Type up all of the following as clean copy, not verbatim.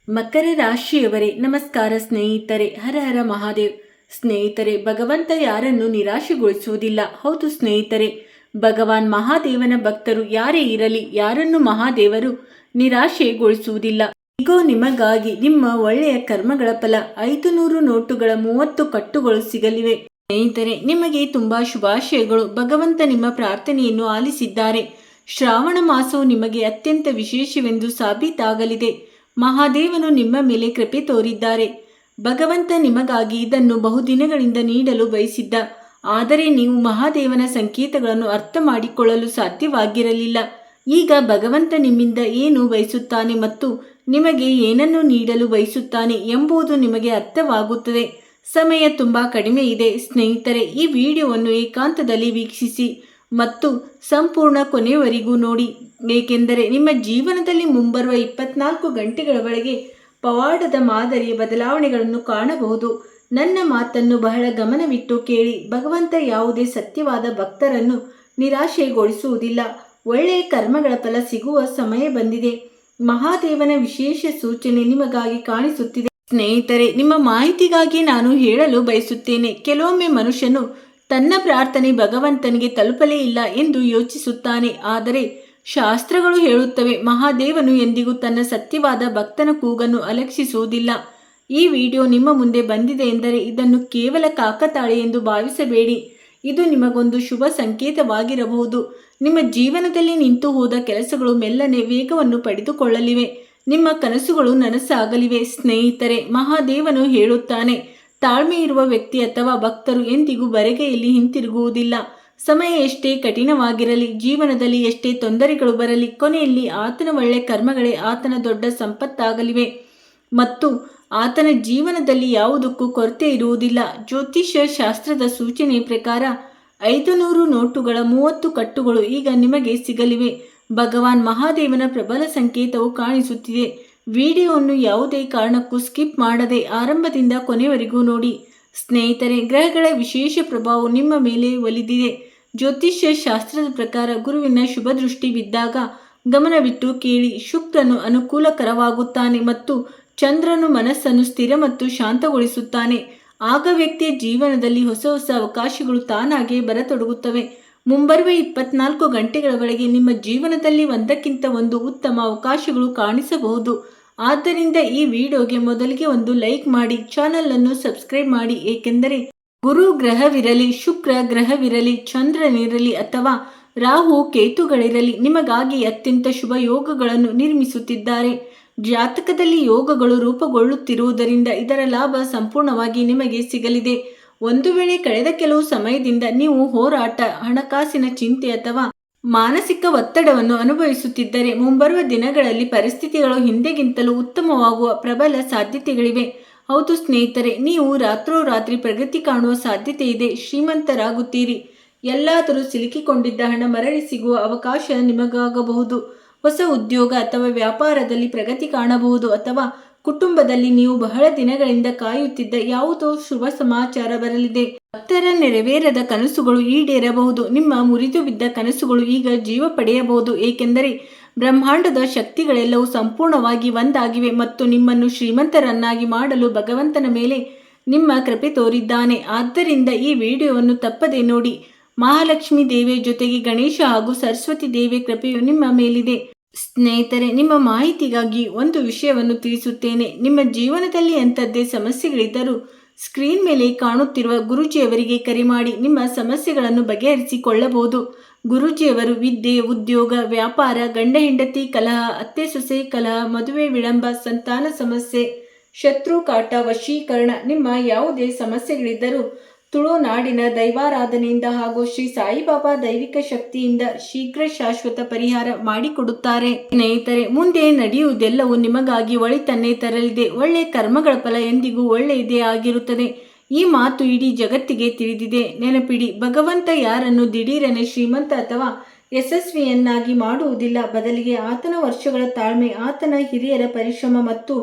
ಮಕರ ರಾಶಿಯವರೇ ನಮಸ್ಕಾರ ಸ್ನೇಹಿತರೆ. ಹರ ಹರ ಮಹಾದೇವ್. ಸ್ನೇಹಿತರೆ, ಭಗವಂತ ಯಾರನ್ನು ನಿರಾಶೆಗೊಳಿಸುವುದಿಲ್ಲ. ಹೌದು ಸ್ನೇಹಿತರೆ, ಭಗವಾನ್ ಮಹಾದೇವನ ಭಕ್ತರು ಯಾರೇ ಇರಲಿ, ಯಾರನ್ನು ಮಹಾದೇವರು ನಿರಾಶೆಗೊಳಿಸುವುದಿಲ್ಲ. ಈಗೋ ನಿಮಗಾಗಿ ನಿಮ್ಮ ಒಳ್ಳೆಯ ಕರ್ಮಗಳ ಫಲ 500 ನೋಟುಗಳ 30 ಕಟ್ಟುಗಳು ಸಿಗಲಿವೆ. ಸ್ನೇಹಿತರೆ, ನಿಮಗೆ ತುಂಬಾ ಶುಭಾಶಯಗಳು. ಭಗವಂತ ನಿಮ್ಮ ಪ್ರಾರ್ಥನೆಯನ್ನು ಆಲಿಸಿದ್ದಾರೆ. ಶ್ರಾವಣ ಮಾಸವು ನಿಮಗೆ ಅತ್ಯಂತ ವಿಶೇಷವೆಂದು ಸಾಬೀತಾಗಲಿದೆ. ಮಹಾದೇವನು ನಿಮ್ಮ ಮೇಲೆ ಕೃಪೆ ತೋರಿದ್ದಾರೆ. ಭಗವಂತ ನಿಮಗಾಗಿ ಇದನ್ನು ಬಹುದಿನಗಳಿಂದ ನೀಡಲು ಬಯಸಿದ್ದ, ಆದರೆ ನೀವು ಮಹಾದೇವನ ಸಂಕೇತಗಳನ್ನು ಅರ್ಥ ಮಾಡಿಕೊಳ್ಳಲು ಸಾಧ್ಯವಾಗಿರಲಿಲ್ಲ. ಈಗ ಭಗವಂತ ನಿಮ್ಮಿಂದ ಏನು ಬಯಸುತ್ತಾನೆ ಮತ್ತು ನಿಮಗೆ ಏನನ್ನು ನೀಡಲು ಬಯಸುತ್ತಾನೆ ಎಂಬುದು ನಿಮಗೆ ಅರ್ಥವಾಗುತ್ತದೆ. ಸಮಯ ತುಂಬಾ ಕಡಿಮೆ ಇದೆ ಸ್ನೇಹಿತರೆ. ಈ ವಿಡಿಯೋವನ್ನು ಏಕಾಂತದಲ್ಲಿ ವೀಕ್ಷಿಸಿ ಮತ್ತು ಸಂಪೂರ್ಣ ಕೊನೆಯವರೆಗೂ ನೋಡಿ, ಏಕೆಂದರೆ ನಿಮ್ಮ ಜೀವನದಲ್ಲಿ ಮುಂಬರುವ 24 ಗಂಟೆಗಳ ಒಳಗೆ ಪವಾಡದ ಮಾದರಿಯ ಬದಲಾವಣೆಗಳನ್ನು ಕಾಣಬಹುದು. ನನ್ನ ಮಾತನ್ನು ಬಹಳ ಗಮನವಿಟ್ಟು ಕೇಳಿ. ಭಗವಂತ ಯಾವುದೇ ಸತ್ಯವಾದ ಭಕ್ತರನ್ನು ನಿರಾಶೆಗೊಳಿಸುವುದಿಲ್ಲ. ಒಳ್ಳೆಯ ಕರ್ಮಗಳ ಫಲ ಸಿಗುವ ಸಮಯ ಬಂದಿದೆ. ಮಹಾದೇವನ ವಿಶೇಷ ಸೂಚನೆ ನಿಮಗಾಗಿ ಕಾಣಿಸುತ್ತಿದೆ. ಸ್ನೇಹಿತರೆ, ನಿಮ್ಮ ಮಾಹಿತಿಗಾಗಿ ನಾನು ಹೇಳಲು ಬಯಸುತ್ತೇನೆ. ಕೆಲವೊಮ್ಮೆ ಮನುಷ್ಯನು ತನ್ನ ಪ್ರಾರ್ಥನೆ ಭಗವಂತನಿಗೆ ತಲುಪಲೇ ಇಲ್ಲ ಎಂದು ಯೋಚಿಸುತ್ತಾನೆ. ಆದರೆ ಶಾಸ್ತ್ರಗಳು ಹೇಳುತ್ತವೆ, ಮಹಾದೇವನು ಎಂದಿಗೂ ತನ್ನ ಸತ್ಯವಾದ ಭಕ್ತನ ಕೂಗನ್ನು ಅಲಕ್ಷಿಸುವುದಿಲ್ಲ. ಈ ವಿಡಿಯೋ ನಿಮ್ಮ ಮುಂದೆ ಬಂದಿದೆ ಎಂದರೆ ಇದನ್ನು ಕೇವಲ ಕಾಕತಾಳೆ ಎಂದು ಭಾವಿಸಬೇಡಿ. ಇದು ನಿಮಗೊಂದು ಶುಭ ಸಂಕೇತವಾಗಿರಬಹುದು. ನಿಮ್ಮ ಜೀವನದಲ್ಲಿ ನಿಂತು ಹೋದ ಕೆಲಸಗಳು ಮೆಲ್ಲನೆ ವೇಗವನ್ನು ಪಡೆದುಕೊಳ್ಳಲಿವೆ. ನಿಮ್ಮ ಕನಸುಗಳು ನನಸಾಗಲಿವೆ. ಸ್ನೇಹಿತರೆ, ಮಹಾದೇವನು ಹೇಳುತ್ತಾನೆ, ತಾಳ್ಮೆ ಇರುವ ವ್ಯಕ್ತಿ ಅಥವಾ ಭಕ್ತರು ಎಂದಿಗೂ ಬರಿಗೈಯಲ್ಲಿ ಹಿಂತಿರುಗುವುದಿಲ್ಲ. ಸಮಯ ಎಷ್ಟೇ ಕಠಿಣವಾಗಿರಲಿ, ಜೀವನದಲ್ಲಿ ಎಷ್ಟೇ ತೊಂದರೆಗಳು ಬರಲಿ, ಕೊನೆಯಲ್ಲಿ ಆತನ ಒಳ್ಳೆ ಕರ್ಮಗಳೇ ಆತನ ದೊಡ್ಡ ಸಂಪತ್ತಾಗಲಿವೆ ಮತ್ತು ಆತನ ಜೀವನದಲ್ಲಿ ಯಾವುದಕ್ಕೂ ಕೊರತೆ ಇರುವುದಿಲ್ಲ. ಜ್ಯೋತಿಷ್ಯ ಶಾಸ್ತ್ರದ ಸೂಚನೆ ಪ್ರಕಾರ 500 ನೋಟುಗಳ 30 ಕಟ್ಟುಗಳು ಈಗ ನಿಮಗೆ ಸಿಗಲಿವೆ. ಭಗವಾನ್ ಮಹಾದೇವನ ಪ್ರಬಲ ಸಂಕೇತವು ಕಾಣಿಸುತ್ತಿದೆ. ವಿಡಿಯೋವನ್ನು ಯಾವುದೇ ಕಾರಣಕ್ಕೂ ಸ್ಕಿಪ್ ಮಾಡದೆ ಆರಂಭದಿಂದ ಕೊನೆವರೆಗೂ ನೋಡಿ. ಸ್ನೇಹಿತರೆ, ಗ್ರಹಗಳ ವಿಶೇಷ ಪ್ರಭಾವವು ನಿಮ್ಮ ಮೇಲೆ ಒಲಿದಿದೆ. ಜ್ಯೋತಿಷ್ಯ ಶಾಸ್ತ್ರದ ಪ್ರಕಾರ ಗುರುವಿನ ಶುಭ ದೃಷ್ಟಿ ಬಿದ್ದಾಗ ಗಮನವಿಟ್ಟು ಕೇಳಿ. ಶುಕ್ರನು ಅನುಕೂಲಕರವಾಗುತ್ತಾನೆ ಮತ್ತು ಚಂದ್ರನು ಮನಸ್ಸನ್ನು ಸ್ಥಿರ ಮತ್ತು ಶಾಂತಗೊಳಿಸುತ್ತಾನೆ. ಆಗ ವ್ಯಕ್ತಿಯ ಜೀವನದಲ್ಲಿ ಹೊಸ ಹೊಸ ಅವಕಾಶಗಳು ತಾನಾಗೇ ಬರತೊಡಗುತ್ತವೆ. ಮುಂಬರುವ 24 ಗಂಟೆಗಳ ಒಳಗೆ ನಿಮ್ಮ ಜೀವನದಲ್ಲಿ ಒಂದಕ್ಕಿಂತ ಒಂದು ಉತ್ತಮ ಅವಕಾಶಗಳು ಕಾಣಿಸಬಹುದು. ಆದ್ದರಿಂದ ಈ ವಿಡಿಯೋಗೆ ಮೊದಲಿಗೆ ಒಂದು ಲೈಕ್ ಮಾಡಿ, ಚಾನಲ್ ಅನ್ನು ಸಬ್ಸ್ಕ್ರೈಬ್ ಮಾಡಿ. ಏಕೆಂದರೆ ಗುರು ಗ್ರಹವಿರಲಿ, ಶುಕ್ರ ಗ್ರಹವಿರಲಿ, ಚಂದ್ರನಿರಲಿ ಅಥವಾ ರಾಹು ಕೇತುಗಳಿರಲಿ, ನಿಮಗಾಗಿ ಅತ್ಯಂತ ಶುಭ ಯೋಗಗಳನ್ನು ನಿರ್ಮಿಸುತ್ತಿದ್ದಾರೆ. ಜಾತಕದಲ್ಲಿ ಯೋಗಗಳು ರೂಪುಗೊಳ್ಳುತ್ತಿರುವುದರಿಂದ ಇದರ ಲಾಭ ಸಂಪೂರ್ಣವಾಗಿ ನಿಮಗೆ ಸಿಗಲಿದೆ. ಒಂದು ವೇಳೆ ಕಳೆದ ಕೆಲವು ಸಮಯದಿಂದ ನೀವು ಹೋರಾಟ, ಹಣಕಾಸಿನ ಚಿಂತೆ ಅಥವಾ ಮಾನಸಿಕ ಒತ್ತಡವನ್ನು ಅನುಭವಿಸುತ್ತಿದ್ದರೆ ಮುಂಬರುವ ದಿನಗಳಲ್ಲಿ ಪರಿಸ್ಥಿತಿಗಳು ಹಿಂದೆಗಿಂತಲೂ ಉತ್ತಮವಾಗುವ ಪ್ರಬಲ ಸಾಧ್ಯತೆಗಳಿವೆ. ಹೌದು ಸ್ನೇಹಿತರೆ, ನೀವು ರಾತ್ರೋರಾತ್ರಿ ಪ್ರಗತಿ ಕಾಣುವ ಸಾಧ್ಯತೆ ಇದೆ. ಶ್ರೀಮಂತರಾಗುತ್ತೀರಿ. ಎಲ್ಲಾದರೂ ಸಿಲುಕಿಕೊಂಡಿದ್ದ ಹಣ ಮರಳಿ ಸಿಗುವ ಅವಕಾಶ ನಿಮಗಾಗಬಹುದು. ಹೊಸ ಉದ್ಯೋಗ ಅಥವಾ ವ್ಯಾಪಾರದಲ್ಲಿ ಪ್ರಗತಿ ಕಾಣಬಹುದು ಅಥವಾ ಕುಟುಂಬದಲ್ಲಿ ನೀವು ಬಹಳ ದಿನಗಳಿಂದ ಕಾಯುತ್ತಿದ್ದ ಯಾವುದೋ ಶುಭ ಸಮಾಚಾರ ಬರಲಿದೆ. ಭಕ್ತರ ನೆರವೇರದ ಕನಸುಗಳು ಈಡೇರಬಹುದು. ನಿಮ್ಮ ಮುರಿದು ಬಿದ್ದ ಕನಸುಗಳು ಈಗ ಜೀವ ಪಡೆಯಬಹುದು. ಏಕೆಂದರೆ ಬ್ರಹ್ಮಾಂಡದ ಶಕ್ತಿಗಳೆಲ್ಲವೂ ಸಂಪೂರ್ಣವಾಗಿ ಒಂದಾಗಿವೆ ಮತ್ತು ನಿಮ್ಮನ್ನು ಶ್ರೀಮಂತರನ್ನಾಗಿ ಮಾಡಲು ಭಗವಂತನ ಮೇಲೆ ನಿಮ್ಮ ಕೃಪೆ ತೋರಿದ್ದಾನೆ. ಆದ್ದರಿಂದ ಈ ವಿಡಿಯೋವನ್ನು ತಪ್ಪದೆ ನೋಡಿ. ಮಹಾಲಕ್ಷ್ಮಿ ದೇವಿಯ ಜೊತೆಗೆ ಗಣೇಶ ಹಾಗೂ ಸರಸ್ವತಿ ದೇವಿಯ ಕೃಪೆಯು ನಿಮ್ಮ ಮೇಲಿದೆ. ಸ್ನೇಹಿತರೆ, ನಿಮ್ಮ ಮಾಹಿತಿಗಾಗಿ ಒಂದು ವಿಷಯವನ್ನು ತಿಳಿಸುತ್ತೇನೆ. ನಿಮ್ಮ ಜೀವನದಲ್ಲಿ ಎಂಥದ್ದೇ ಸಮಸ್ಯೆಗಳಿದ್ದರೂ ಸ್ಕ್ರೀನ್ ಮೇಲೆ ಕಾಣುತ್ತಿರುವ ಗುರೂಜಿಯವರಿಗೆ ಕರೆ ಮಾಡಿ ನಿಮ್ಮ ಸಮಸ್ಯೆಗಳನ್ನು ಬಗೆಹರಿಸಿಕೊಳ್ಳಬಹುದು. ಗುರೂಜಿಯವರು ವಿದ್ಯೆ, ಉದ್ಯೋಗ, ವ್ಯಾಪಾರ, ಗಂಡ ಹೆಂಡತಿ ಕಲಹ, ಅತ್ತೆ ಸೊಸೆ ಕಲಹ, ಮದುವೆ ವಿಳಂಬ, ಸಂತಾನ ಸಮಸ್ಯೆ, ಶತ್ರು ಕಾಟ, ವಶೀಕರಣ, ನಿಮ್ಮ ಯಾವುದೇ ಸಮಸ್ಯೆಗಳಿದ್ದರೂ ತುಳುನಾಡಿನ ದೈವಾರಾಧನೆಯಿಂದ ಹಾಗೂ ಶ್ರೀ ಸಾಯಿಬಾಬಾ ದೈವಿಕ ಶಕ್ತಿಯಿಂದ ಶೀಘ್ರ ಶಾಶ್ವತ ಪರಿಹಾರ ಮಾಡಿಕೊಡುತ್ತಾರೆ. ಸ್ನೇಹಿತರೆ, ಮುಂದೆ ನಡೆಯುವುದೆಲ್ಲವೂ ನಿಮಗಾಗಿ ಒಳಿತನ್ನೇ ತರಲಿದೆ. ಒಳ್ಳೆಯ ಕರ್ಮಗಳ ಫಲ ಎಂದಿಗೂ ಒಳ್ಳೆಯದೇ ಆಗಿರುತ್ತದೆ. ಈ ಮಾತು ಇಡೀ ಜಗತ್ತಿಗೆ ತಿಳಿದಿದೆ. ನೆನಪಿಡಿ, ಭಗವಂತ ಯಾರನ್ನು ದಿಢೀರನೆ ಶ್ರೀಮಂತ ಅಥವಾ ಯಶಸ್ವಿಯನ್ನಾಗಿ ಮಾಡುವುದಿಲ್ಲ. ಬದಲಿಗೆ ಆತನ ವರ್ಷಗಳ ತಾಳ್ಮೆ, ಆತನ ಹಿರಿಯರ ಪರಿಶ್ರಮ ಮತ್ತು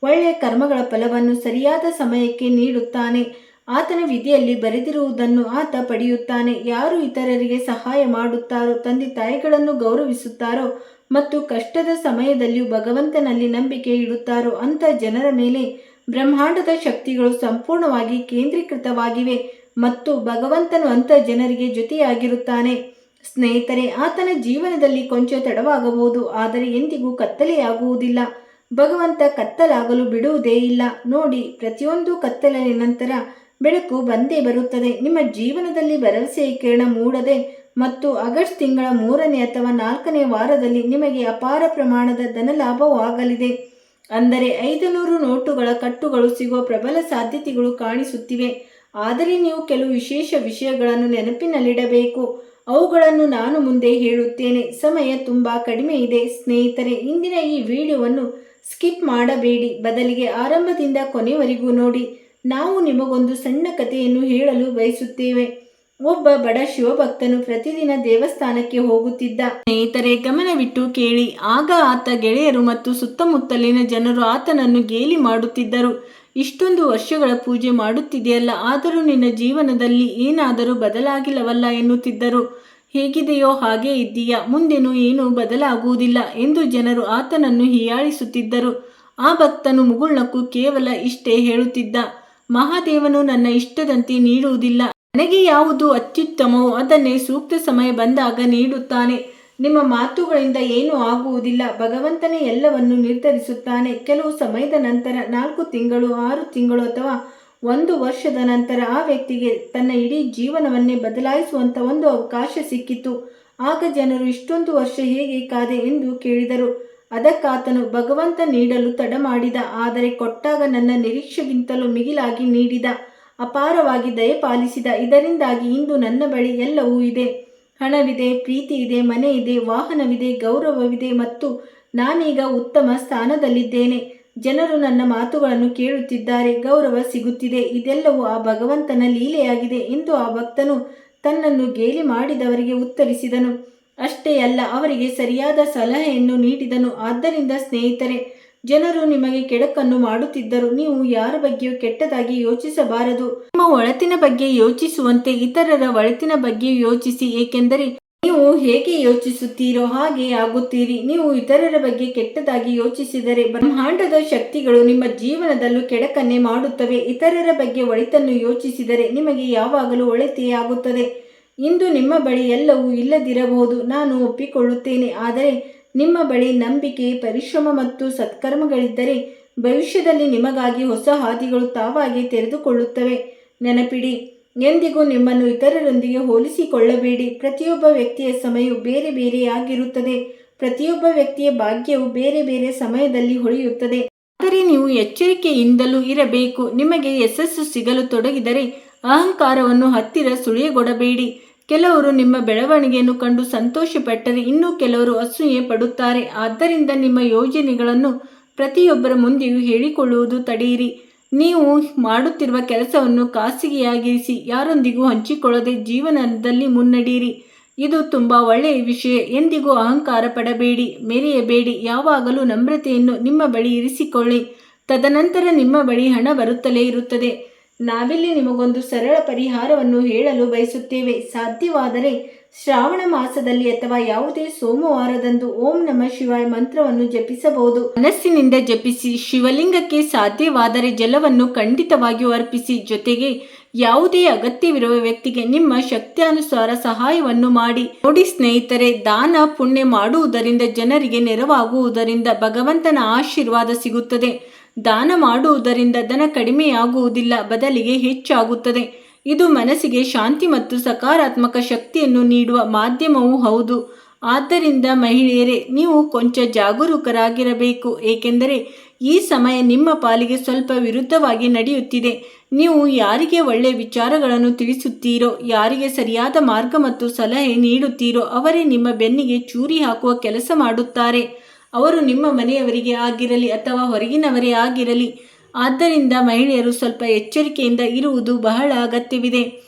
ಒಳ್ಳೆಯ ಕರ್ಮಗಳ ಫಲವನ್ನು ಸರಿಯಾದ ಸಮಯಕ್ಕೆ ನೀಡುತ್ತಾನೆ. ಆತನ ವಿಧಿಯಲ್ಲಿ ಬರೆದಿರುವುದನ್ನು ಆತ ಪಡೆಯುತ್ತಾನೆ. ಯಾರು ಇತರರಿಗೆ ಸಹಾಯ ಮಾಡುತ್ತಾರೋ, ತಂದೆ ತಾಯಿಗಳನ್ನು ಗೌರವಿಸುತ್ತಾರೋ ಮತ್ತು ಕಷ್ಟದ ಸಮಯದಲ್ಲಿಯೂ ಭಗವಂತನಲ್ಲಿ ನಂಬಿಕೆ ಇಡುತ್ತಾರೋ ಅಂಥ ಜನರ ಮೇಲೆ ಬ್ರಹ್ಮಾಂಡದ ಶಕ್ತಿಗಳು ಸಂಪೂರ್ಣವಾಗಿ ಕೇಂದ್ರೀಕೃತವಾಗಿವೆ ಮತ್ತು ಭಗವಂತನು ಅಂಥ ಜನರಿಗೆ ಜೊತೆಯಾಗಿರುತ್ತಾನೆ. ಸ್ನೇಹಿತರೆ, ಆತನ ಜೀವನದಲ್ಲಿ ಕೊಂಚ ತಡವಾಗಬಹುದು, ಆದರೆ ಎಂದಿಗೂ ಕತ್ತಲೆಯಾಗುವುದಿಲ್ಲ. ಭಗವಂತ ಕತ್ತಲಾಗಲು ಬಿಡುವುದೇ ಇಲ್ಲ. ನೋಡಿ, ಪ್ರತಿಯೊಂದು ಕತ್ತಲಿನ ನಂತರ ಬೆಳಕು ಬಂದೇ ಬರುತ್ತದೆ. ನಿಮ್ಮ ಜೀವನದಲ್ಲಿ ಭರವಸೆಯ ಕಿರಣ ಮೂಡದೆ ಮತ್ತು ಆಗಸ್ಟ್ ತಿಂಗಳ 3ನೇ ಅಥವಾ 4ನೇ ವಾರದಲ್ಲಿ ನಿಮಗೆ ಅಪಾರ ಪ್ರಮಾಣದ ಧನಲಾಭವೂ ಆಗಲಿದೆ. ಅಂದರೆ 500 ನೋಟುಗಳ ಕಟ್ಟುಗಳು ಸಿಗುವ ಪ್ರಬಲ ಸಾಧ್ಯತೆಗಳು ಕಾಣಿಸುತ್ತಿವೆ. ಆದರೆ ನೀವು ಕೆಲವು ವಿಶೇಷ ವಿಷಯಗಳನ್ನು ನೆನಪಿನಲ್ಲಿಡಬೇಕು. ಅವುಗಳನ್ನು ನಾನು ಮುಂದೆ ಹೇಳುತ್ತೇನೆ. ಸಮಯ ತುಂಬ ಕಡಿಮೆ ಇದೆ ಸ್ನೇಹಿತರೆ. ಇಂದಿನ ಈ ವಿಡಿಯೋವನ್ನು ಸ್ಕಿಪ್ ಮಾಡಬೇಡಿ, ಬದಲಿಗೆ ಆರಂಭದಿಂದ ಕೊನೆಯವರೆಗೂ ನೋಡಿ. ನಾವು ನಿಮಗೊಂದು ಸಣ್ಣ ಕಥೆಯನ್ನು ಹೇಳಲು ಬಯಸುತ್ತೇವೆ. ಒಬ್ಬ ಬಡ ಶಿವಭಕ್ತನು ಪ್ರತಿದಿನ ದೇವಸ್ಥಾನಕ್ಕೆ ಹೋಗುತ್ತಿದ್ದ. ಸ್ನೇಹಿತರೆ, ಗಮನವಿಟ್ಟು ಕೇಳಿ. ಆಗ ಆತ ಗೆಳೆಯರು ಮತ್ತು ಸುತ್ತಮುತ್ತಲಿನ ಜನರು ಆತನನ್ನು ಗೇಲಿ ಮಾಡುತ್ತಿದ್ದರು. ಇಷ್ಟೊಂದು ವರ್ಷಗಳ ಪೂಜೆ ಮಾಡುತ್ತಿದೆಯಲ್ಲ, ಆದರೂ ನಿನ್ನ ಜೀವನದಲ್ಲಿ ಏನಾದರೂ ಬದಲಾಗಿಲ್ಲವಲ್ಲ ಎನ್ನುತ್ತಿದ್ದರು. ಹೇಗಿದೆಯೋ ಹಾಗೇ ಇದ್ದೀಯಾ, ಮುಂದೇನೂ ಏನೂ ಬದಲಾಗುವುದಿಲ್ಲ ಎಂದು ಜನರು ಆತನನ್ನು ಹೀಯಾಳಿಸುತ್ತಿದ್ದರು. ಆ ಭಕ್ತನು ಮುಗುಳ್ನಕ್ಕು ಕೇವಲ ಇಷ್ಟೇ ಹೇಳುತ್ತಿದ್ದ: ಮಹಾದೇವನು ನನ್ನ ಇಷ್ಟದಂತೆ ನೀಡುವುದಿಲ್ಲ. ನನಗೆ ಯಾವುದು ಅತ್ಯುತ್ತಮವೋ ಅದನ್ನೇ ಸೂಕ್ತ ಸಮಯ ಬಂದಾಗ ನೀಡುತ್ತಾನೆ. ನಿಮ್ಮ ಮಾತುಗಳಿಂದ ಏನೂ ಆಗುವುದಿಲ್ಲ. ಭಗವಂತನೇ ಎಲ್ಲವನ್ನು ನಿರ್ಧರಿಸುತ್ತಾನೆ. ಕೆಲವು ಸಮಯದ ನಂತರ, 4 ತಿಂಗಳು, 6 ತಿಂಗಳು ಅಥವಾ 1 ವರ್ಷದ ನಂತರ ಆ ವ್ಯಕ್ತಿಗೆ ತನ್ನ ಇಡೀ ಜೀವನವನ್ನೇ ಬದಲಾಯಿಸುವಂಥ ಒಂದು ಅವಕಾಶ ಸಿಕ್ಕಿತು. ಆಗ ಜನರು ಇಷ್ಟೊಂದು ವರ್ಷ ಹೇಗೆ ಕಾದೆ ಎಂದು ಕೇಳಿದರು. ಅದಕ್ಕಾತನು, ಭಗವಂತ ನೀಡಲು ತಡ ಮಾಡಿದ, ಆದರೆ ಕೊಟ್ಟಾಗ ನನ್ನ ನಿರೀಕ್ಷೆಗಿಂತಲೂ ಮಿಗಿಲಾಗಿ ನೀಡಿದ, ಅಪಾರವಾಗಿ ದಯಪಾಲಿಸಿದ. ಇದರಿಂದಾಗಿ ಇಂದು ನನ್ನ ಬಳಿ ಎಲ್ಲವೂ ಇದೆ. ಹಣವಿದೆ, ಪ್ರೀತಿ ಇದೆ, ಮನೆ ಇದೆ, ವಾಹನವಿದೆ, ಗೌರವವಿದೆ ಮತ್ತು ನಾನೀಗ ಉತ್ತಮ ಸ್ಥಾನದಲ್ಲಿದ್ದೇನೆ. ಜನರು ನನ್ನ ಮಾತುಗಳನ್ನು ಕೇಳುತ್ತಿದ್ದಾರೆ, ಗೌರವ ಸಿಗುತ್ತಿದೆ. ಇದೆಲ್ಲವೂ ಆ ಭಗವಂತನ ಲೀಲೆಯಾಗಿದೆ ಎಂದು ಆ ಭಕ್ತನು ತನ್ನನ್ನು ಗೇಲಿ ಮಾಡಿದವರಿಗೆ ಉತ್ತರಿಸಿದನು. ಅಷ್ಟೇ ಅಲ್ಲ, ಅವರಿಗೆ ಸರಿಯಾದ ಸಲಹೆಯನ್ನು ನೀಡಿದನು. ಆದ್ದರಿಂದ ಸ್ನೇಹಿತರೆ, ಜನರು ನಿಮಗೆ ಕೆಡುಕನ್ನು ಮಾಡುತ್ತಿದ್ದರು. ನೀವು ಯಾರ ಬಗ್ಗೆಯೂ ಕೆಟ್ಟದಾಗಿ ಯೋಚಿಸಬಾರದು. ನಿಮ್ಮ ಒಳಿತಿನ ಬಗ್ಗೆ ಯೋಚಿಸುವಂತೆ ಇತರರ ಒಳಿತಿನ ಬಗ್ಗೆ ಯೋಚಿಸಿ. ಏಕೆಂದರೆ ನೀವು ಹೇಗೆ ಯೋಚಿಸುತ್ತೀರೋ ಹಾಗೆ ಆಗುತ್ತೀರಿ. ನೀವು ಇತರರ ಬಗ್ಗೆ ಕೆಟ್ಟದಾಗಿ ಯೋಚಿಸಿದರೆ ಬ್ರಹ್ಮಾಂಡದ ಶಕ್ತಿಗಳು ನಿಮ್ಮ ಜೀವನದಲ್ಲೂ ಕೆಡಕನ್ನೇ ಮಾಡುತ್ತವೆ. ಇತರರ ಬಗ್ಗೆ ಒಳಿತನ್ನು ಯೋಚಿಸಿದರೆ ನಿಮಗೆ ಯಾವಾಗಲೂ ಒಳಿತೇ ಆಗುತ್ತದೆ. ಇಂದು ನಿಮ್ಮ ಬಳಿ ಎಲ್ಲವೂ ಇಲ್ಲದಿರಬಹುದು, ನಾನು ಒಪ್ಪಿಕೊಳ್ಳುತ್ತೇನೆ. ಆದರೆ ನಿಮ್ಮ ಬಳಿ ನಂಬಿಕೆ, ಪರಿಶ್ರಮ ಮತ್ತು ಸತ್ಕರ್ಮಗಳಿದ್ದರೆ ಭವಿಷ್ಯದಲ್ಲಿ ನಿಮಗಾಗಿ ಹೊಸ ಹಾದಿಗಳು ತಾವಾಗಿ ತೆರೆದುಕೊಳ್ಳುತ್ತವೆ. ನೆನಪಿಡಿ, ಎಂದಿಗೂ ನಿಮ್ಮನ್ನು ಇತರರೊಂದಿಗೆ ಹೋಲಿಸಿಕೊಳ್ಳಬೇಡಿ. ಪ್ರತಿಯೊಬ್ಬ ವ್ಯಕ್ತಿಯ ಸಮಯವು ಬೇರೆ ಬೇರೆಯಾಗಿರುತ್ತದೆ. ಪ್ರತಿಯೊಬ್ಬ ವ್ಯಕ್ತಿಯ ಭಾಗ್ಯವು ಬೇರೆ ಬೇರೆ ಸಮಯದಲ್ಲಿ ಹೊಳೆಯುತ್ತದೆ. ಆದರೆ ನೀವು ಎಚ್ಚರಿಕೆಯಿಂದಲೂ ಇರಬೇಕು. ನಿಮಗೆ ಯಶಸ್ಸು ಸಿಗಲು ತೊಡಗಿದರೆ ಅಹಂಕಾರವನ್ನು ಹತ್ತಿರ ಸುಳಿಯಗೊಡಬೇಡಿ. ಕೆಲವರು ನಿಮ್ಮ ಬೆಳವಣಿಗೆಯನ್ನು ಕಂಡು ಸಂತೋಷಪಟ್ಟರೆ ಇನ್ನೂ ಕೆಲವರು ಅಸೂಯೆ ಪಡುತ್ತಾರೆ. ಆದ್ದರಿಂದ ನಿಮ್ಮ ಯೋಜನೆಗಳನ್ನು ಪ್ರತಿಯೊಬ್ಬರ ಮುಂದೆಯೂ ಹೇಳಿಕೊಳ್ಳುವುದು ತಡೆಯಿರಿ. ನೀವು ಮಾಡುತ್ತಿರುವ ಕೆಲಸವನ್ನು ಖಾಸಗಿಯಾಗಿರಿಸಿ ಯಾರೊಂದಿಗೂ ಹಂಚಿಕೊಳ್ಳದೆ ಜೀವನದಲ್ಲಿ ಮುನ್ನಡೆಯಿರಿ. ಇದು ತುಂಬ ಒಳ್ಳೆಯ ವಿಷಯ. ಎಂದಿಗೂ ಅಹಂಕಾರ ಪಡಬೇಡಿ, ಮೆರೆಯಬೇಡಿ. ಯಾವಾಗಲೂ ನಮ್ರತೆಯನ್ನು ನಿಮ್ಮ ಬಳಿ ಇರಿಸಿಕೊಳ್ಳಿ. ತದನಂತರ ನಿಮ್ಮ ಬಳಿ ಹಣ ಬರುತ್ತಲೇ ಇರುತ್ತದೆ. ನಾವಿಲ್ಲಿ ನಿಮಗೊಂದು ಸರಳ ಪರಿಹಾರವನ್ನು ಹೇಳಲು ಬಯಸುತ್ತೇವೆ. ಸಾಧ್ಯವಾದರೆ ಶ್ರಾವಣ ಮಾಸದಲ್ಲಿ ಅಥವಾ ಯಾವುದೇ ಸೋಮವಾರದಂದು ಓಂ ನಮಃ ಶಿವಾಯ ಮಂತ್ರವನ್ನು ಜಪಿಸಬಹುದು. ಮನಸ್ಸಿನಿಂದ ಜಪಿಸಿ. ಶಿವಲಿಂಗಕ್ಕೆ ಸಾಧ್ಯವಾದರೆ ಜಲವನ್ನು ಖಂಡಿತವಾಗಿಯೂ ಅರ್ಪಿಸಿ. ಜೊತೆಗೆ ಯಾವುದೇ ಅಗತ್ಯವಿರುವ ವ್ಯಕ್ತಿಗೆ ನಿಮ್ಮ ಶಕ್ತಿಯಾನುಸಾರ ಸಹಾಯವನ್ನು ಮಾಡಿ. ನೋಡಿ ಸ್ನೇಹಿತರೆ, ದಾನ ಪುಣ್ಯ ಮಾಡುವುದರಿಂದ, ಜನರಿಗೆ ನೆರವಾಗುವುದರಿಂದ ಭಗವಂತನ ಆಶೀರ್ವಾದ ಸಿಗುತ್ತದೆ. ದಾನ ಮಾಡುವುದರಿಂದ ಧನ ಕಡಿಮೆಯಾಗುವುದಿಲ್ಲ, ಬದಲಿಗೆ ಹೆಚ್ಚಾಗುತ್ತದೆ. ಇದು ಮನಸ್ಸಿಗೆ ಶಾಂತಿ ಮತ್ತು ಸಕಾರಾತ್ಮಕ ಶಕ್ತಿಯನ್ನು ನೀಡುವ ಮಾಧ್ಯಮವೂ ಹೌದು. ಆದ್ದರಿಂದ ಮಹಿಳೆಯರೇ, ನೀವು ಕೊಂಚ ಜಾಗರೂಕರಾಗಿರಬೇಕು. ಏಕೆಂದರೆ ಈ ಸಮಯ ನಿಮ್ಮ ಪಾಲಿಗೆ ಸ್ವಲ್ಪ ವಿರುದ್ಧವಾಗಿ ನಡೆಯುತ್ತಿದೆ. ನೀವು ಯಾರಿಗೆ ಒಳ್ಳೆಯ ವಿಚಾರಗಳನ್ನು ತಿಳಿಸುತ್ತೀರೋ, ಯಾರಿಗೆ ಸರಿಯಾದ ಮಾರ್ಗ ಮತ್ತು ಸಲಹೆ ನೀಡುತ್ತೀರೋ ಅವರೇ ನಿಮ್ಮ ಬೆನ್ನಿಗೆ ಚೂರಿ ಹಾಕುವ ಕೆಲಸ ಮಾಡುತ್ತಾರೆ. ಅವರು ನಿಮ್ಮ ಮನೆಯವರಿಗೆ ಆಗಿರಲಿ ಅಥವಾ ಹೊರಗಿನವರೇ ಆಗಿರಲಿ. ಆದ್ದರಿಂದ ಮಹಿಳೆಯರು ಸ್ವಲ್ಪ ಎಚ್ಚರಿಕೆಯಿಂದ ಇರುವುದು ಬಹಳ ಅಗತ್ಯವಿದೆ.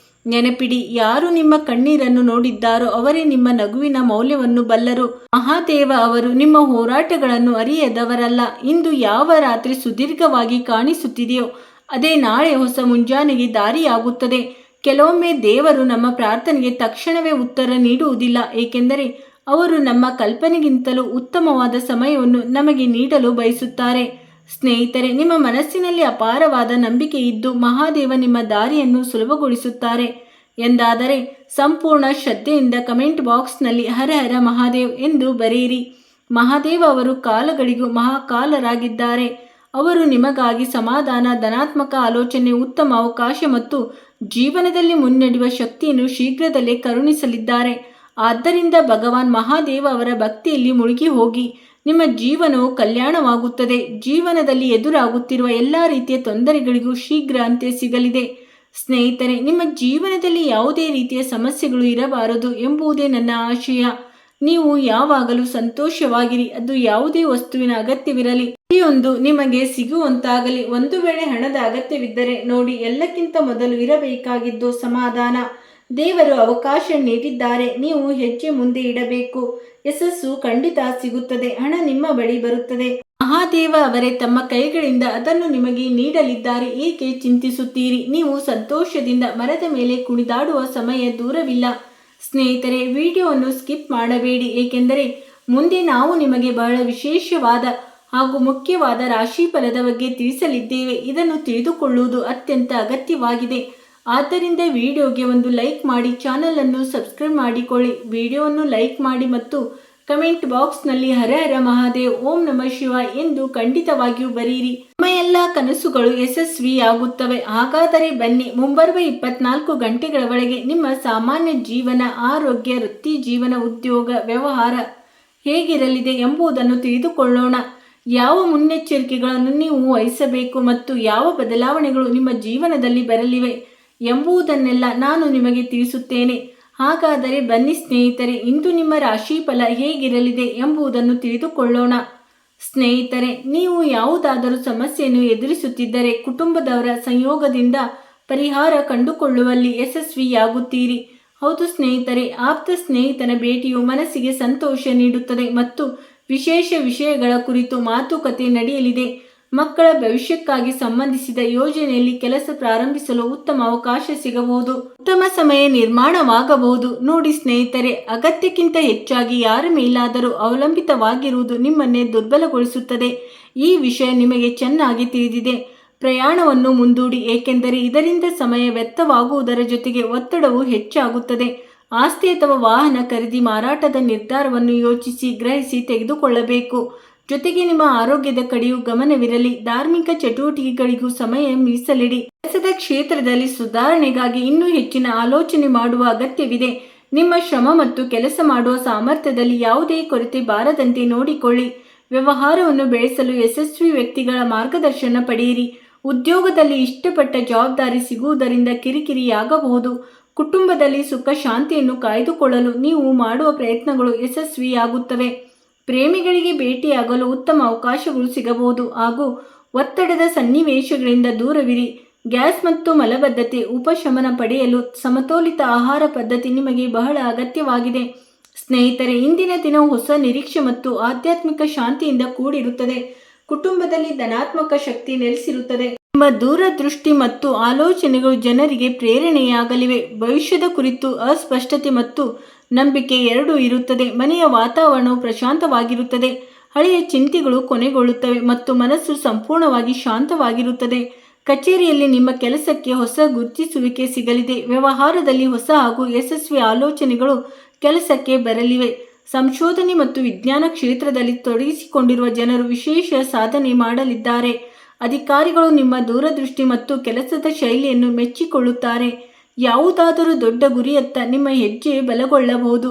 ನೆನಪಿಡಿ, ಯಾರು ನಿಮ್ಮ ಕಣ್ಣೀರನ್ನು ನೋಡಿದ್ದಾರೋ ಅವರೇ ನಿಮ್ಮ ನಗುವಿನ ಮೌಲ್ಯವನ್ನು ಬಲ್ಲರು. ಮಹಾದೇವ ಅವರು ನಿಮ್ಮ ಹೋರಾಟಗಳನ್ನು ಅರಿಯದವರಲ್ಲ. ಇಂದು ಯಾವ ರಾತ್ರಿ ಸುದೀರ್ಘವಾಗಿ ಕಾಣಿಸುತ್ತಿದೆಯೋ ಅದೇ ನಾಳೆ ಹೊಸ ಮುಂಜಾನೆಗೆ ದಾರಿಯಾಗುತ್ತದೆ. ಕೆಲವೊಮ್ಮೆ ದೇವರು ನಮ್ಮ ಪ್ರಾರ್ಥನೆಗೆ ತಕ್ಷಣವೇ ಉತ್ತರ ನೀಡುವುದಿಲ್ಲ, ಏಕೆಂದರೆ ಅವರು ನಮ್ಮ ಕಲ್ಪನೆಗಿಂತಲೂ ಉತ್ತಮವಾದ ಸಮಯವನ್ನು ನಮಗೆ ನೀಡಲು ಬಯಸುತ್ತಾರೆ. ಸ್ನೇಹಿತರೆ, ನಿಮ್ಮ ಮನಸ್ಸಿನಲ್ಲಿ ಅಪಾರವಾದ ನಂಬಿಕೆ ಇದ್ದು ಮಹಾದೇವ ನಿಮ್ಮ ದಾರಿಯನ್ನು ಸುಲಭಗೊಳಿಸುತ್ತಾರೆ ಎಂದಾದರೆ ಸಂಪೂರ್ಣ ಶ್ರದ್ಧೆಯಿಂದ ಕಮೆಂಟ್ ಬಾಕ್ಸ್ನಲ್ಲಿ ಹರ ಹರ ಮಹಾದೇವ್ ಎಂದು ಬರೆಯಿರಿ. ಮಹಾದೇವ ಅವರು ಕಾಲಗಳಿಗೂ ಮಹಾಕಾಲರಾಗಿದ್ದಾರೆ. ಅವರು ನಿಮಗಾಗಿ ಸಮಾಧಾನ, ಧನಾತ್ಮಕ ಆಲೋಚನೆ, ಉತ್ತಮ ಅವಕಾಶ ಮತ್ತು ಜೀವನದಲ್ಲಿ ಮುನ್ನಡೆಯುವ ಶಕ್ತಿಯನ್ನು ಶೀಘ್ರದಲ್ಲೇ ಕರುಣಿಸಲಿದ್ದಾರೆ. ಆದ್ದರಿಂದ ಭಗವಾನ್ ಮಹಾದೇವ ಅವರ ಭಕ್ತಿಯಲ್ಲಿ ಮುಳುಗಿ ಹೋಗಿ. ನಿಮ್ಮ ಜೀವನವು ಕಲ್ಯಾಣವಾಗುತ್ತದೆ. ಜೀವನದಲ್ಲಿ ಎದುರಾಗುತ್ತಿರುವ ಎಲ್ಲ ರೀತಿಯ ತೊಂದರೆಗಳಿಗೂ ಶೀಘ್ರ ಅಂತ್ಯ ಸಿಗಲಿದೆ. ಸ್ನೇಹಿತರೆ, ನಿಮ್ಮ ಜೀವನದಲ್ಲಿ ಯಾವುದೇ ರೀತಿಯ ಸಮಸ್ಯೆಗಳು ಇರಬಾರದು ಎಂಬುದೇ ನನ್ನ ಆಶಯ. ನೀವು ಯಾವಾಗಲೂ ಸಂತೋಷವಾಗಿರಿ. ಅದು ಯಾವುದೇ ವಸ್ತುವಿನ ಅಗತ್ಯವಿರಲಿ, ಪ್ರತಿಯೊಂದು ನಿಮಗೆ ಸಿಗುವಂತಾಗಲಿ. ಒಂದು ವೇಳೆ ಹಣದ ಅಗತ್ಯವಿದ್ದರೆ ನೋಡಿ, ಎಲ್ಲಕ್ಕಿಂತ ಮೊದಲು ಇರಬೇಕಾಗಿದ್ದು ಸಮಾಧಾನ. ದೇವರು ಅವಕಾಶ ನೀಡಿದ್ದಾರೆ. ನೀವು ಹೆಜ್ಜೆ ಮುಂದೆ ಇಡಬೇಕು. ಯಶಸ್ಸು ಖಂಡಿತ ಸಿಗುತ್ತದೆ. ಹಣ ನಿಮ್ಮ ಬಳಿ ಬರುತ್ತದೆ. ಮಹಾದೇವ ಅವರೇ ತಮ್ಮ ಕೈಗಳಿಂದ ಅದನ್ನು ನಿಮಗೆ ನೀಡಲಿದ್ದಾರೆ. ಏಕೆ ಚಿಂತಿಸುತ್ತೀರಿ? ನೀವು ಸಂತೋಷದಿಂದ ಮರದ ಮೇಲೆ ಕುಣಿದಾಡುವ ಸಮಯ ದೂರವಿಲ್ಲ. ಸ್ನೇಹಿತರೆ, ವಿಡಿಯೋವನ್ನು ಸ್ಕಿಪ್ ಮಾಡಬೇಡಿ, ಏಕೆಂದರೆ ಮುಂದೆ ನಾವು ನಿಮಗೆ ಬಹಳ ವಿಶೇಷವಾದ ಹಾಗೂ ಮುಖ್ಯವಾದ ರಾಶಿ ಫಲದ ಬಗ್ಗೆ ತಿಳಿಸಲಿದ್ದೇವೆ. ಇದನ್ನು ತಿಳಿದುಕೊಳ್ಳುವುದು ಅತ್ಯಂತ ಅಗತ್ಯವಾಗಿದೆ. ಆದ್ದರಿಂದ ವಿಡಿಯೋಗೆ ಒಂದು ಲೈಕ್ ಮಾಡಿ, ಚಾನಲ್ ಅನ್ನು ಸಬ್ಸ್ಕ್ರೈಬ್ ಮಾಡಿಕೊಳ್ಳಿ. ವಿಡಿಯೋವನ್ನು ಲೈಕ್ ಮಾಡಿ ಮತ್ತು ಕಮೆಂಟ್ ಬಾಕ್ಸ್ನಲ್ಲಿ ಹರ ಹರ ಮಹಾದೇವ್, ಓಂ ನಮಃ ಶಿವಾಯ ಎಂದು ಖಂಡಿತವಾಗಿಯೂ ಬರೆಯಿರಿ. ನಿಮ್ಮ ಎಲ್ಲ ಕನಸುಗಳು ಯಶಸ್ವಿಯಾಗುತ್ತವೆ. ಹಾಗಾದರೆ ಬನ್ನಿ, ಮುಂಬರುವ 24 ಗಂಟೆಗಳ ಒಳಗೆ ನಿಮ್ಮ ಸಾಮಾನ್ಯ ಜೀವನ, ಆರೋಗ್ಯ, ವೃತ್ತಿ ಜೀವನ, ಉದ್ಯೋಗ, ವ್ಯವಹಾರ ಹೇಗಿರಲಿದೆ ಎಂಬುದನ್ನು ತಿಳಿದುಕೊಳ್ಳೋಣ. ಯಾವ ಮುನ್ನೆಚ್ಚರಿಕೆಗಳನ್ನು ನೀವು ವಹಿಸಬೇಕು ಮತ್ತು ಯಾವ ಬದಲಾವಣೆಗಳು ನಿಮ್ಮ ಜೀವನದಲ್ಲಿ ಬರಲಿವೆ ಎಂಬುದನ್ನೆಲ್ಲ ನಾನು ನಿಮಗೆ ತಿಳಿಸುತ್ತೇನೆ. ಹಾಗಾದರೆ ಬನ್ನಿ ಸ್ನೇಹಿತರೆ, ಇಂದು ನಿಮ್ಮ ರಾಶಿ ಫಲ ಹೇಗಿರಲಿದೆ ಎಂಬುದನ್ನು ತಿಳಿದುಕೊಳ್ಳೋಣ. ಸ್ನೇಹಿತರೆ, ನೀವು ಯಾವುದಾದರೂ ಸಮಸ್ಯೆಯನ್ನು ಎದುರಿಸುತ್ತಿದ್ದರೆ ಕುಟುಂಬದವರ ಸಂಯೋಗದಿಂದ ಪರಿಹಾರ ಕಂಡುಕೊಳ್ಳುವಲ್ಲಿ ಯಶಸ್ವಿಯಾಗುತ್ತೀರಿ. ಹೌದು ಸ್ನೇಹಿತರೆ, ಆಪ್ತ ಸ್ನೇಹಿತನ ಭೇಟಿಯು ಮನಸ್ಸಿಗೆ ಸಂತೋಷ ನೀಡುತ್ತದೆ ಮತ್ತು ವಿಶೇಷ ವಿಷಯಗಳ ಕುರಿತು ಮಾತುಕತೆ ನಡೆಯಲಿದೆ. ಮಕ್ಕಳ ಭವಿಷ್ಯಕ್ಕಾಗಿ ಸಂಬಂಧಿಸಿದ ಯೋಜನೆಯಲ್ಲಿ ಕೆಲಸ ಪ್ರಾರಂಭಿಸಲು ಉತ್ತಮ ಅವಕಾಶ ಸಿಗಬಹುದು. ಉತ್ತಮ ಸಮಯ ನಿರ್ಮಾಣವಾಗಬಹುದು. ನೋಡಿ ಸ್ನೇಹಿತರೆ, ಅಗತ್ಯಕ್ಕಿಂತ ಹೆಚ್ಚಾಗಿ ಯಾರ ಮೇಲಾದರೂ ಅವಲಂಬಿತವಾಗಿರುವುದು ನಿಮ್ಮನ್ನೇ ದುರ್ಬಲಗೊಳಿಸುತ್ತದೆ. ಈ ವಿಷಯ ನಿಮಗೆ ಚೆನ್ನಾಗಿ ತಿಳಿದಿದೆ. ಪ್ರಯಾಣವನ್ನು ಮುಂದೂಡಿ, ಏಕೆಂದರೆ ಇದರಿಂದ ಸಮಯ ವ್ಯರ್ಥವಾಗುವುದರ ಜೊತೆಗೆ ಒತ್ತಡವು ಹೆಚ್ಚಾಗುತ್ತದೆ. ಆಸ್ತಿ ಅಥವಾ ವಾಹನ ಖರೀದಿ, ಮಾರಾಟದ ನಿರ್ಧಾರವನ್ನು ಯೋಚಿಸಿ, ಗ್ರಹಿಸಿ ತೆಗೆದುಕೊಳ್ಳಬೇಕು. ಜೊತೆಗೆ ನಿಮ್ಮ ಆರೋಗ್ಯದ ಕಡೆಯೂ ಗಮನವಿರಲಿ. ಧಾರ್ಮಿಕ ಚಟುವಟಿಕೆಗಳಿಗೂ ಸಮಯ ಮೀಸಲಿಡಿ. ಕೆಲಸದ ಕ್ಷೇತ್ರದಲ್ಲಿ ಸುಧಾರಣೆಗಾಗಿ ಇನ್ನೂ ಹೆಚ್ಚಿನ ಆಲೋಚನೆ ಮಾಡುವ ಅಗತ್ಯವಿದೆ. ನಿಮ್ಮ ಶ್ರಮ ಮತ್ತು ಕೆಲಸ ಮಾಡುವ ಸಾಮರ್ಥ್ಯದಲ್ಲಿ ಯಾವುದೇ ಕೊರತೆ ಬಾರದಂತೆ ನೋಡಿಕೊಳ್ಳಿ. ವ್ಯವಹಾರವನ್ನು ಬೆಳೆಸಲು ಯಶಸ್ವಿ ವ್ಯಕ್ತಿಗಳ ಮಾರ್ಗದರ್ಶನ ಪಡೆಯಿರಿ. ಉದ್ಯೋಗದಲ್ಲಿ ಇಷ್ಟಪಟ್ಟ ಜವಾಬ್ದಾರಿ ಸಿಗುವುದರಿಂದ ಕಿರಿಕಿರಿಯಾಗಬಹುದು. ಕುಟುಂಬದಲ್ಲಿ ಸುಖ ಶಾಂತಿಯನ್ನು ಕಾಯ್ದುಕೊಳ್ಳಲು ನೀವು ಮಾಡುವ ಪ್ರಯತ್ನಗಳು ಯಶಸ್ವಿಯಾಗುತ್ತವೆ. ಪ್ರೇಮಿಗಳಿಗೆ ಭೇಟಿಯಾಗಲು ಉತ್ತಮ ಅವಕಾಶಗಳು ಸಿಗಬಹುದು ಹಾಗೂ ಒತ್ತಡದ ಸನ್ನಿವೇಶಗಳಿಂದ ದೂರವಿರಿ. ಗ್ಯಾಸ್ ಮತ್ತು ಮಲಬದ್ಧತೆ ಉಪಶಮನ ಪಡೆಯಲು ಸಮತೋಲಿತ ಆಹಾರ ಪದ್ಧತಿ ನಿಮಗೆ ಬಹಳ ಅಗತ್ಯವಾಗಿದೆ. ಸ್ನೇಹಿತರೆ, ಇಂದಿನ ದಿನ ಹೊಸ ನಿರೀಕ್ಷೆ ಮತ್ತು ಆಧ್ಯಾತ್ಮಿಕ ಶಾಂತಿಯಿಂದ ಕೂಡಿರುತ್ತದೆ. ಕುಟುಂಬದಲ್ಲಿ ಧನಾತ್ಮಕ ಶಕ್ತಿ ನೆಲೆಸಿರುತ್ತದೆ. ನಿಮ್ಮ ದೂರದೃಷ್ಟಿ ಮತ್ತು ಆಲೋಚನೆಗಳು ಜನರಿಗೆ ಪ್ರೇರಣೆಯಾಗಲಿವೆ. ಭವಿಷ್ಯದ ಕುರಿತು ಅಸ್ಪಷ್ಟತೆ ಮತ್ತು ನಂಬಿಕೆ ಎರಡೂ ಇರುತ್ತದೆ. ಮನೆಯ ವಾತಾವರಣವು ಪ್ರಶಾಂತವಾಗಿರುತ್ತದೆ. ಹಳೆಯ ಚಿಂತೆಗಳು ಕೊನೆಗೊಳ್ಳುತ್ತವೆ ಮತ್ತು ಮನಸ್ಸು ಸಂಪೂರ್ಣವಾಗಿ ಶಾಂತವಾಗಿರುತ್ತದೆ. ಕಚೇರಿಯಲ್ಲಿ ನಿಮ್ಮ ಕೆಲಸಕ್ಕೆ ಹೊಸ ಗುರುತಿಸುವಿಕೆ ಸಿಗಲಿದೆ. ವ್ಯವಹಾರದಲ್ಲಿ ಹೊಸ ಹಾಗೂ ಯಶಸ್ವಿ ಆಲೋಚನೆಗಳು ಕೆಲಸಕ್ಕೆ ಬರಲಿವೆ. ಸಂಶೋಧನೆ ಮತ್ತು ವಿಜ್ಞಾನ ಕ್ಷೇತ್ರದಲ್ಲಿ ತೊಡಗಿಸಿಕೊಂಡಿರುವ ಜನರು ವಿಶೇಷ ಸಾಧನೆ ಮಾಡಲಿದ್ದಾರೆ. ಅಧಿಕಾರಿಗಳು ನಿಮ್ಮ ದೂರದೃಷ್ಟಿ ಮತ್ತು ಕೆಲಸದ ಶೈಲಿಯನ್ನು ಮೆಚ್ಚಿಕೊಳ್ಳುತ್ತಾರೆ. ಯಾವುದಾದರೂ ದೊಡ್ಡ ಗುರಿಯತ್ತ ನಿಮ್ಮ ಹೆಜ್ಜೆ ಬಲಗೊಳ್ಳಬಹುದು.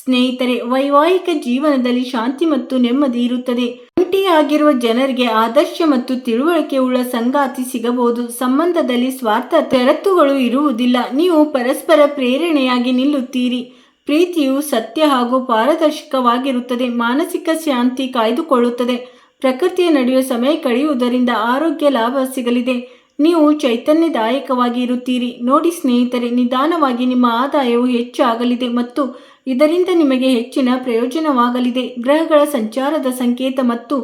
ಸ್ನೇಹಿತರೆ, ವೈವಾಹಿಕ ಜೀವನದಲ್ಲಿ ಶಾಂತಿ ಮತ್ತು ನೆಮ್ಮದಿ ಇರುತ್ತದೆ. ಒಂಟಿಯಾಗಿರುವ ಜನರಿಗೆ ಆದರ್ಶ ಮತ್ತು ತಿಳುವಳಿಕೆ ಉಳ್ಳ ಸಂಗಾತಿ ಸಿಗಬಹುದು. ಸಂಬಂಧದಲ್ಲಿ ಸ್ವಾರ್ಥ ಷರತ್ತುಗಳು ಇರುವುದಿಲ್ಲ. ನೀವು ಪರಸ್ಪರ ಪ್ರೇರಣೆಯಾಗಿ ನಿಲ್ಲುತ್ತೀರಿ. ಪ್ರೀತಿಯು ಸತ್ಯ ಹಾಗೂ ಪಾರದರ್ಶಕವಾಗಿರುತ್ತದೆ. ಮಾನಸಿಕ ಶಾಂತಿ ಕಾಯ್ದುಕೊಳ್ಳುತ್ತದೆ. ಪ್ರಕೃತಿಯ ನಡುವೆ ಸಮಯ ಕಳೆಯುವುದರಿಂದ ಆರೋಗ್ಯ ಲಾಭ ಸಿಗಲಿದೆ. ನೀವು ಚೈತನ್ಯದಾಯಕವಾಗಿ ಇರುತ್ತೀರಿ. ನೋಡಿ ಸ್ನೇಹಿತರೆ, ನಿಧಾನವಾಗಿ ನಿಮ್ಮ ಆದಾಯವು ಹೆಚ್ಚಾಗಲಿದೆ ಮತ್ತು ಇದರಿಂದ ನಿಮಗೆ ಹೆಚ್ಚಿನ ಪ್ರಯೋಜನವಾಗಲಿದೆ. ಗ್ರಹಗಳ ಸಂಚಾರದ ಸಂಕೇತ ಮತ್ತು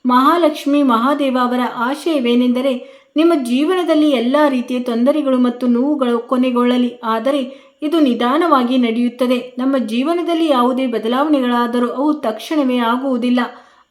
ಮಹಾಲಕ್ಷ್ಮಿ ಮಹಾದೇವ ಅವರ ಆಶಯವೇನೆಂದರೆ ನಿಮ್ಮ ಜೀವನದಲ್ಲಿ ಎಲ್ಲ ರೀತಿಯ ತೊಂದರೆಗಳು ಮತ್ತು ನೋವುಗಳು ಕೊನೆಗೊಳ್ಳಲಿ. ಆದರೆ ಇದು ನಿಧಾನವಾಗಿ ನಡೆಯುತ್ತದೆ. ನಮ್ಮ ಜೀವನದಲ್ಲಿ ಯಾವುದೇ ಬದಲಾವಣೆಗಳಾದರೂ ಅವು ತಕ್ಷಣವೇ ಆಗುವುದಿಲ್ಲ.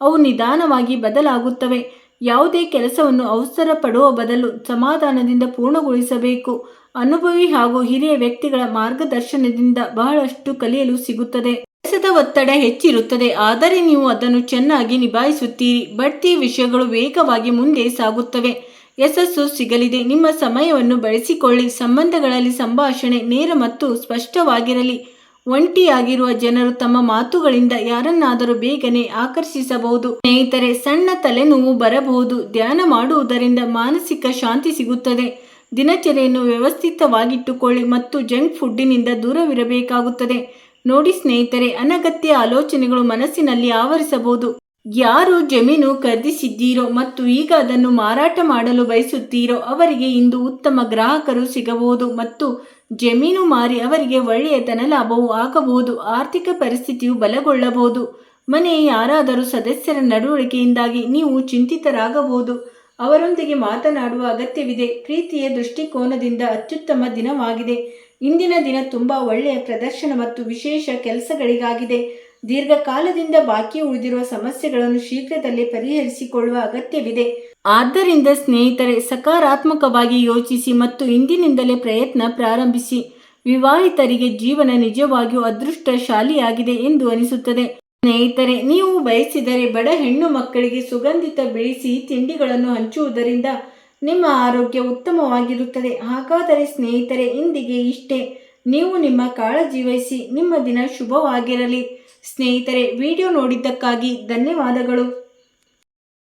ಅವು ನಿಧಾನವಾಗಿ ಬದಲಾಗುತ್ತವೆ. ಯಾವುದೇ ಕೆಲಸವನ್ನು ಅವಸರ ಪಡುವ ಬದಲು ಸಮಾಧಾನದಿಂದ ಪೂರ್ಣಗೊಳಿಸಬೇಕು. ಅನುಭವಿ ಹಾಗೂ ಹಿರಿಯ ವ್ಯಕ್ತಿಗಳ ಮಾರ್ಗದರ್ಶನದಿಂದ ಬಹಳಷ್ಟು ಕಲಿಯಲು ಸಿಗುತ್ತದೆ. ಕೆಲಸದ ಒತ್ತಡ ಹೆಚ್ಚಿರುತ್ತದೆ, ಆದರೆ ನೀವು ಅದನ್ನು ಚೆನ್ನಾಗಿ ನಿಭಾಯಿಸುತ್ತೀರಿ. ಬಡ್ತಿ ವಿಷಯಗಳು ವೇಗವಾಗಿ ಮುಂದೆ ಸಾಗುತ್ತವೆ. ಯಶಸ್ಸು ಸಿಗಲಿದೆ. ನಿಮ್ಮ ಸಮಯವನ್ನು ಬಳಸಿಕೊಳ್ಳಿ. ಸಂಬಂಧಗಳಲ್ಲಿ ಸಂಭಾಷಣೆ ನೇರ ಮತ್ತು ಸ್ಪಷ್ಟವಾಗಿರಲಿ. ಒಂಟಿಯಾಗಿರುವ ಜನರು ತಮ್ಮ ಮಾತುಗಳಿಂದ ಯಾರನ್ನಾದರೂ ಬೇಗನೆ ಆಕರ್ಷಿಸಬಹುದು. ಸ್ನೇಹಿತರೆ, ಸಣ್ಣ ತಲೆನೋವು ಬರಬಹುದು. ಧ್ಯಾನ ಮಾಡುವುದರಿಂದ ಮಾನಸಿಕ ಶಾಂತಿ ಸಿಗುತ್ತದೆ. ದಿನಚರಿಯನ್ನು ವ್ಯವಸ್ಥಿತವಾಗಿಟ್ಟುಕೊಳ್ಳಿ ಮತ್ತು ಜಂಕ್ ಫುಡ್ಡಿನಿಂದ ದೂರವಿರಬೇಕಾಗುತ್ತದೆ. ನೋಡಿ ಸ್ನೇಹಿತರೆ, ಅನಗತ್ಯ ಆಲೋಚನೆಗಳು ಮನಸ್ಸಿನಲ್ಲಿ ಆವರಿಸಬಹುದು. ಯಾರು ಜಮೀನು ಖರೀದಿಸಿದ್ದೀರೋ ಮತ್ತು ಈಗ ಅದನ್ನು ಮಾರಾಟ ಮಾಡಲು ಬಯಸುತ್ತೀರೋ ಅವರಿಗೆ ಇಂದು ಉತ್ತಮ ಗ್ರಾಹಕರು ಸಿಗಬಹುದು ಮತ್ತು ಜಮೀನು ಮಾರಿ ಅವರಿಗೆ ಒಳ್ಳೆಯ ಧನಲಾಭವೂ ಆಗಬಹುದು. ಆರ್ಥಿಕ ಪರಿಸ್ಥಿತಿಯು ಬಲಗೊಳ್ಳಬಹುದು. ಮನೆಯ ಯಾರಾದರೂ ಸದಸ್ಯರ ನಡವಳಿಕೆಯಿಂದಾಗಿ ನೀವು ಚಿಂತಿತರಾಗಬಹುದು. ಅವರೊಂದಿಗೆ ಮಾತನಾಡುವ ಅಗತ್ಯವಿದೆ. ಪ್ರೀತಿಯ ದೃಷ್ಟಿಕೋನದಿಂದ ಅತ್ಯುತ್ತಮ ದಿನವಾಗಿದೆ. ಇಂದಿನ ದಿನ ತುಂಬ ಒಳ್ಳೆಯ ಪ್ರದರ್ಶನ ಮತ್ತು ವಿಶೇಷ ಕೆಲಸಗಳಿಗಾಗಿದೆ. ದೀರ್ಘಕಾಲದಿಂದ ಬಾಕಿ ಉಳಿದಿರುವ ಸಮಸ್ಯೆಗಳನ್ನು ಶೀಘ್ರದಲ್ಲೇ ಪರಿಹರಿಸಿಕೊಳ್ಳುವ ಅಗತ್ಯವಿದೆ. ಆದ್ದರಿಂದ ಸ್ನೇಹಿತರೆ, ಸಕಾರಾತ್ಮಕವಾಗಿ ಯೋಚಿಸಿ ಮತ್ತು ಇಂದಿನಿಂದಲೇ ಪ್ರಯತ್ನ ಪ್ರಾರಂಭಿಸಿ. ವಿವಾಹಿತರಿಗೆ ಜೀವನ ನಿಜವಾಗಿಯೂ ಅದೃಷ್ಟಶಾಲಿಯಾಗಿದೆ ಎಂದು ಅನಿಸುತ್ತದೆ. ಸ್ನೇಹಿತರೆ, ನೀವು ಬಯಸಿದರೆ ಬಡ ಹೆಣ್ಣು ಮಕ್ಕಳಿಗೆ ಸುಗಂಧಿತ ಬಿಳಿ ಸಿಹಿ ತಿಂಡಿಗಳನ್ನು ಹಂಚುವುದರಿಂದ ನಿಮ್ಮ ಆರೋಗ್ಯ ಉತ್ತಮವಾಗಿರುತ್ತದೆ. ಹಾಗಾದರೆ ಸ್ನೇಹಿತರೆ, ಇಂದಿಗೆ ಇಷ್ಟೇ. ನೀವು ನಿಮ್ಮ ಕಾಳಜಿ ವಹಿಸಿ. ನಿಮ್ಮ ದಿನ ಶುಭವಾಗಿರಲಿ. ಸ್ನೇಹಿತರೆ, ವಿಡಿಯೋ ನೋಡಿದ್ದಕ್ಕಾಗಿ ಧನ್ಯವಾದಗಳು.